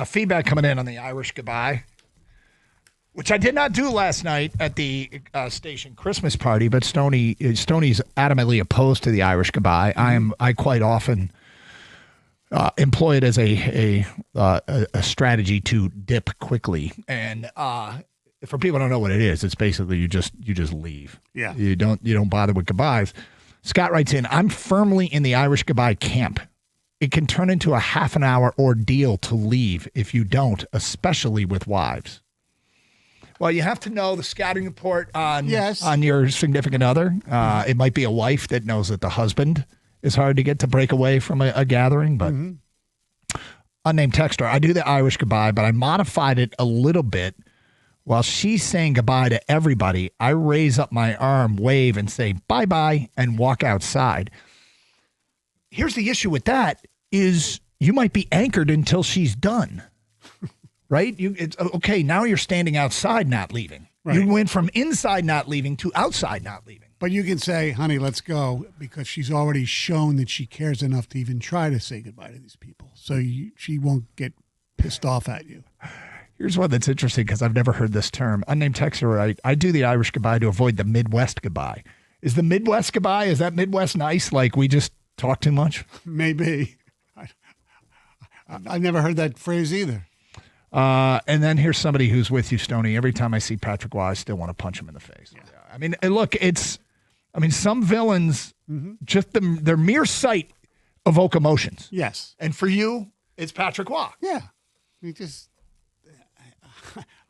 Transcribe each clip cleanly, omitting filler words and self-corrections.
Feedback coming in on the Irish goodbye, which I did not do last night at the station Christmas party, but Stoney's adamantly opposed to the Irish goodbye. I quite often employ it as a strategy to dip quickly. And for people who don't know what it is, it's basically you just leave. Yeah. You don't bother with goodbyes. Scott writes in, I'm firmly in the Irish goodbye camp. It can turn into a half an hour ordeal to leave if you don't, especially with wives. Well, you have to know the scouting report on your significant other. It might be a wife that knows that the husband is hard to get to break away from a gathering, but unnamed texter, I do the Irish goodbye, but I modified it a little bit. While she's saying goodbye to everybody, I raise up my arm, wave, and say bye-bye, and walk outside. Here's the issue with that is you might be anchored until she's done, right? It's okay, now you're standing outside not leaving. Right. You went from inside not leaving to outside not leaving. But you can say, honey, let's go, because she's already shown that she cares enough to even try to say goodbye to these people. So she won't get pissed off at you. Here's one that's interesting because I've never heard this term. Unnamed texter, I do the Irish goodbye to avoid the Midwest goodbye. Is the Midwest goodbye, is that Midwest nice? Like we just talk too much? Maybe. I've never heard that phrase either. And then here's somebody who's with you, Stoney. Every time I see Patrick Waugh, I still want to punch him in the face. Yeah. I mean, look, some villains, just their mere sight evoke emotions. Yes. And for you, it's Patrick Waugh. Yeah.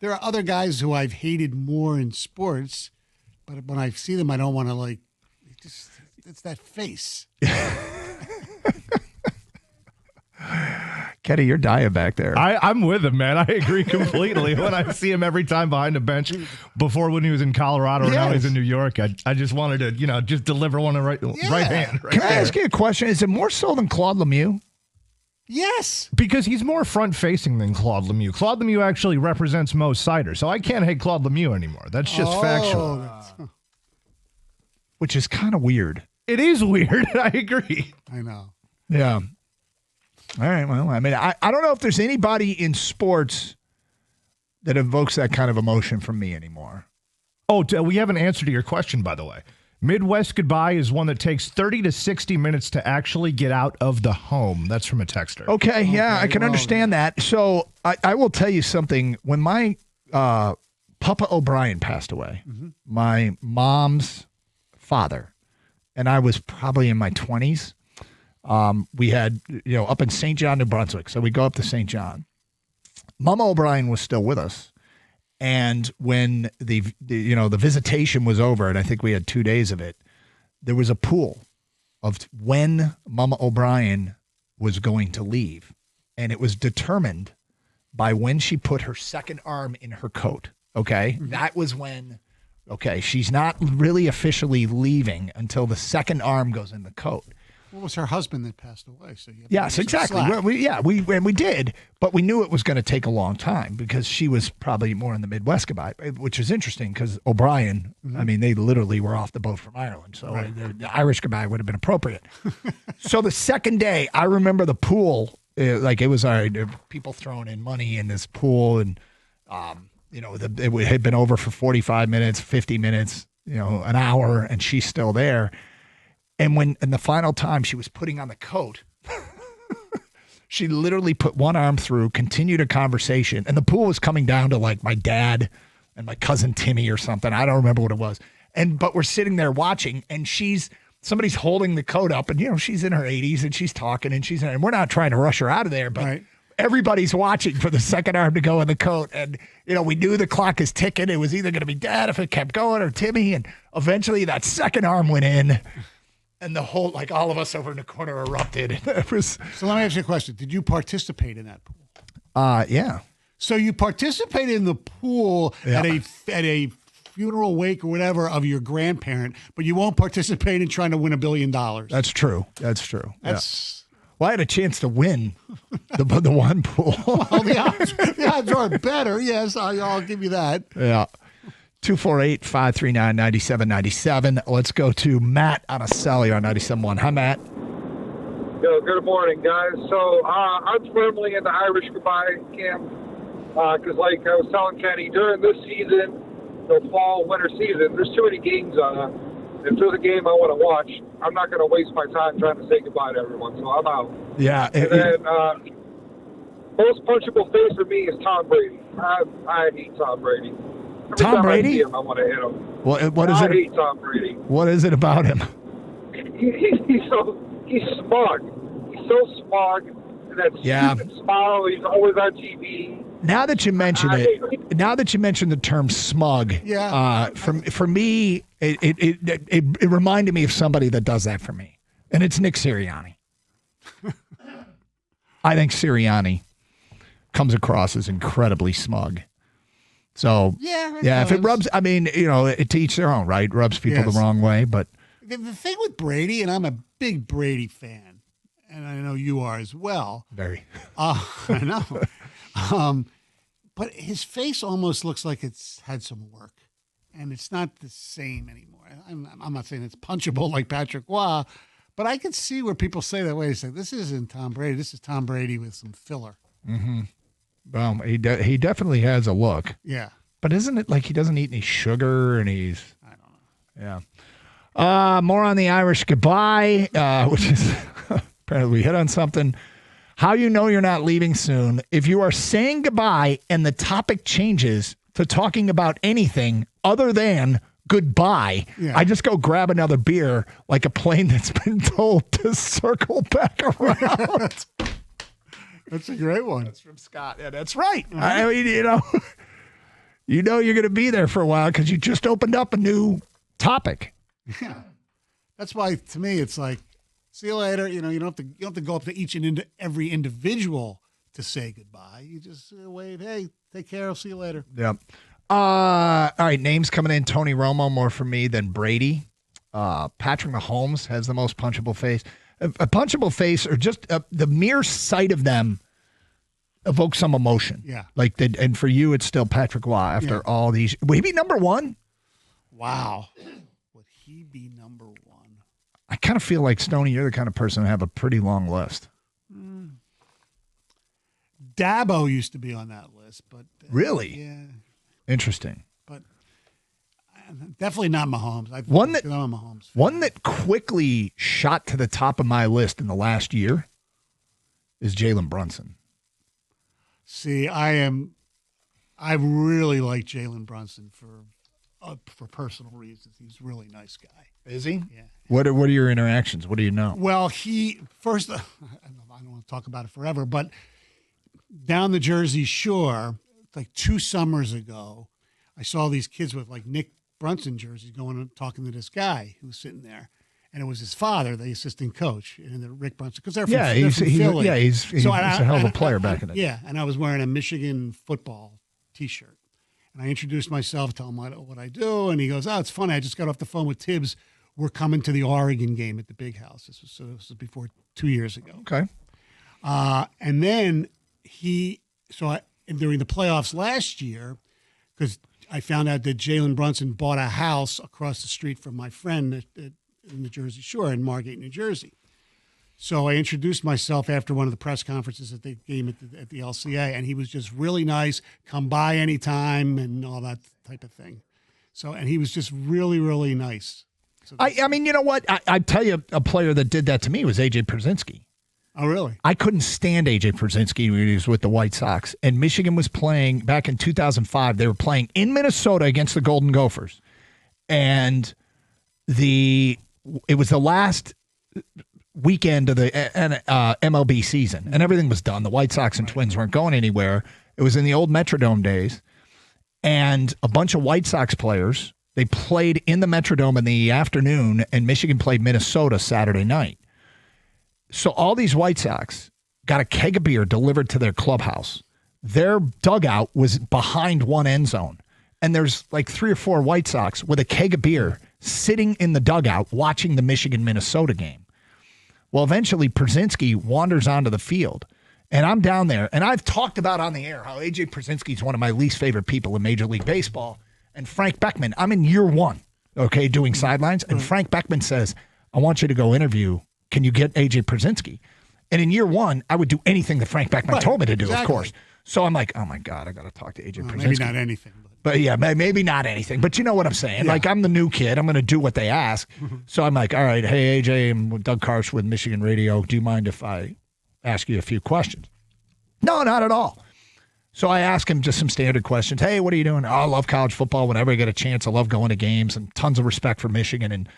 There are other guys who I've hated more in sports, but when I see them, I don't want to it's that face. Getty, you're dying back there. I'm with him, man. I agree completely. When I see him every time behind the bench, before when he was in Colorado, or now he's in New York, I just wanted to, just deliver one right hand. Can I ask you a question? Is it more so than Claude Lemieux? Yes. Because he's more front-facing than Claude Lemieux. Claude Lemieux actually represents Mo Sider, so I can't hate Claude Lemieux anymore. That's just factual. Which is kind of weird. It is weird. I agree. I know. Yeah. All right. Well, I mean, I don't know if there's anybody in sports that evokes that kind of emotion from me anymore. Oh, we have an answer to your question, by the way. Midwest goodbye is one that takes 30 to 60 minutes to actually get out of the home. That's from a texter. Okay, yeah, I can understand that. So I will tell you something. When my Papa O'Brien passed away, my mom's father, and I was probably in my 20s, we had, up in St. John, New Brunswick. So we go up to St. John. Mama O'Brien was still with us. And when the visitation was over, and I think we had 2 days of it, there was a pool of when Mama O'Brien was going to leave. And it was determined by when she put her second arm in her coat. Okay. That was when, she's not really officially leaving until the second arm goes in the coat. Well, it was her husband that passed away. So yes, exactly. We did, but we knew it was going to take a long time because she was probably more in the Midwest goodbye, which is interesting because O'Brien, I mean, they literally were off the boat from Ireland, so the Irish goodbye would have been appropriate. So the second day, I remember the pool, it was people throwing in money in this pool, and it had been over for 45 minutes, 50 minutes, an hour, and she's still there. And when in the final time she was putting on the coat, she literally put one arm through, continued a conversation, and the pool was coming down to like my dad and my cousin Timmy or something. I don't remember what it was. But we're sitting there watching, and somebody's holding the coat up, and she's in her 80s and she's talking, and we're not trying to rush her out of there, but everybody's watching for the second arm to go in the coat. And, we knew the clock is ticking. It was either going to be Dad if it kept going or Timmy. And eventually that second arm went in. And the whole, all of us over in the corner erupted. So let me ask you a question. Did you participate in that pool? Yeah. So you participated in the pool at a funeral wake or whatever of your grandparent, but you won't participate in trying to win $1 billion. That's true. Well, I had a chance to win the one pool. Well, the odds are better. Yes, I'll give you that. Yeah. 248-539-9797. Let's go to Matt on a cellular on 97.1. Hi, Matt. Yo, good morning, guys. So I'm firmly in the Irish goodbye camp because, like I was telling Kenny, during this season, the fall, winter season, there's too many games on. If there's a game I want to watch, I'm not going to waste my time trying to say goodbye to everyone, so I'm out. Yeah. And then most punchable face for me is Tom Brady. I hate Tom Brady. Every Tom time Brady? I see him, I want to hit him. What is I it? hate Tom Brady. What is it about him? He's smug. He's so smug. And that stupid smile. He's always on TV. Now that you mention it, now that you mention the term smug, for me, it reminded me of somebody that does that for me, and it's Nick Sirianni. I think Sirianni comes across as incredibly smug. So if it rubs, I mean, it to each their own, right? Rubs people the wrong way, but the thing with Brady, and I'm a big Brady fan, and I know you are as well. Very. I know. But his face almost looks like it's had some work, and it's not the same anymore. I'm not saying it's punchable like Patrick Waugh, but I can see where people say that way. They say, this isn't Tom Brady. This is Tom Brady with some filler. Mm-hmm. He definitely has a look. Yeah. But isn't it like he doesn't eat any sugar and he's... I don't know. Yeah. More on the Irish goodbye, which is apparently we hit on something. How you know you're not leaving soon. If you are saying goodbye and the topic changes to talking about anything other than goodbye, I just go grab another beer like a plane that's been told to circle back around. That's a great one. That's from Scott. Yeah, that's right. I mean, you know you're going to be there for a while because you just opened up a new topic. Yeah. That's why, to me, it's like, see you later. You don't have to go up to each and every individual to say goodbye. You just wave, hey, take care. I'll see you later. Yep. All right, names coming in. Tony Romo, more for me than Brady. Patrick Mahomes has the most punchable face. A punchable face, or just the mere sight of them evokes some emotion. Yeah. And for you, it's still Patrick Waugh after all these. Would he be number one? Wow. Would he be number one? I kind of feel like, Stoney, you're the kind of person to have a pretty long list. Dabo used to be on that list, but really? Yeah. Interesting. But definitely not Mahomes. I'm a Mahomes fan. One that quickly shot to the top of my list in the last year is Jalen Brunson. See, I really like Jalen Brunson for personal reasons. He's a really nice guy. Is he? Yeah. What are your interactions? What do you know? Well, first, I don't want to talk about it forever, but down the Jersey Shore, like 2 summers ago, I saw these kids with like Nick Brunson jerseys going and talking to this guy who was sitting there. And it was his father, the assistant coach, and the Rick Brunson, because they're from Philly. He's a hell of a player back in the day. Yeah, and I was wearing a Michigan football T-shirt. And I introduced myself, tell him what I do, and he goes, "Oh, it's funny. I just got off the phone with Tibbs. We're coming to the Oregon game at the Big House." This was before 2 years ago. Okay. And then during the playoffs last year, because I found out that Jalen Brunson bought a house across the street from my friend in the Jersey Shore in Margate, New Jersey. So I introduced myself after one of the press conferences at the game at the LCA, and he was just really nice, come by anytime and all that type of thing. So, and he was just really, really nice. So I mean, you know what? I tell you, a player that did that to me was A.J. Przinsky. Oh, really? I couldn't stand A.J. Przinsky when he was with the White Sox. And Michigan was playing, back in 2005, they were playing in Minnesota against the Golden Gophers. And it was the last weekend of the MLB season, and everything was done. The White Sox and Twins weren't going anywhere. It was in the old Metrodome days. And a bunch of White Sox players, they played in the Metrodome in the afternoon, and Michigan played Minnesota Saturday night. So all these White Sox got a keg of beer delivered to their clubhouse. Their dugout was behind one end zone. And there's like 3 or 4 White Sox with a keg of beer sitting in the dugout watching the Michigan-Minnesota game. Well, eventually Przinsky wanders onto the field. And I'm down there. And I've talked about on the air how A.J. Przinsky is one of my least favorite people in Major League Baseball. And Frank Beckman, I'm in year 1, doing sidelines. And Frank Beckman says, "I want you to go interview. Can you get A.J. Przinsky?" And in year one, I would do anything that Frank Beckman told me to do, exactly. of course. So I'm like, oh my God, I got to talk to AJ Przinsky. Maybe not anything. But yeah, maybe not anything. But you know what I'm saying? Yeah. Like, I'm the new kid. I'm going to do what they ask. So I'm like, all right, hey, AJ, I'm Doug Karsch with Michigan Radio. Do you mind if I ask you a few questions? No, not at all. So I ask him just some standard questions. Hey, what are you doing? Oh, I love college football. Whenever I get a chance, I love going to games, and tons of respect for Michigan, and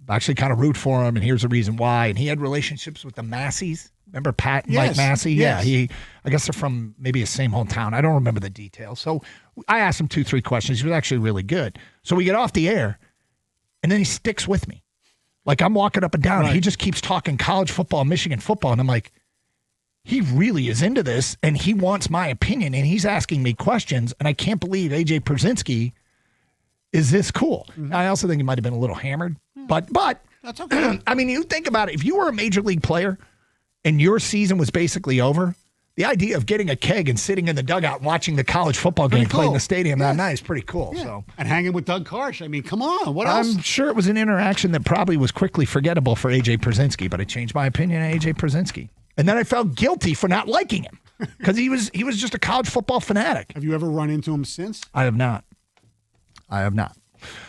actually kind of root for him, and here's the reason why. And he had relationships with the Masseys. Remember Pat and Mike Massey? Yes. Yeah, I guess they're from maybe the same hometown. I don't remember the details. So I asked him 2-3 questions. He was actually really good. So we get off the air, and then he sticks with me. Like, I'm walking up and down, and he just keeps talking college football, Michigan football, and I'm like, he really is into this, and he wants my opinion, and he's asking me questions, and I can't believe AJ Przinsky is this cool. Mm-hmm. I also think he might have been a little hammered, but that's okay. I mean, you think about it. If you were a major league player and your season was basically over, the idea of getting a keg and sitting in the dugout watching the college football game played in the stadium that night is pretty cool. Yeah. So, and hanging with Doug Karsch. I mean, come on. What else? I'm sure it was an interaction that probably was quickly forgettable for AJ Przinsky, but I changed my opinion on AJ Przinsky. And then I felt guilty for not liking him because he was just a college football fanatic. Have you ever run into him since? I have not.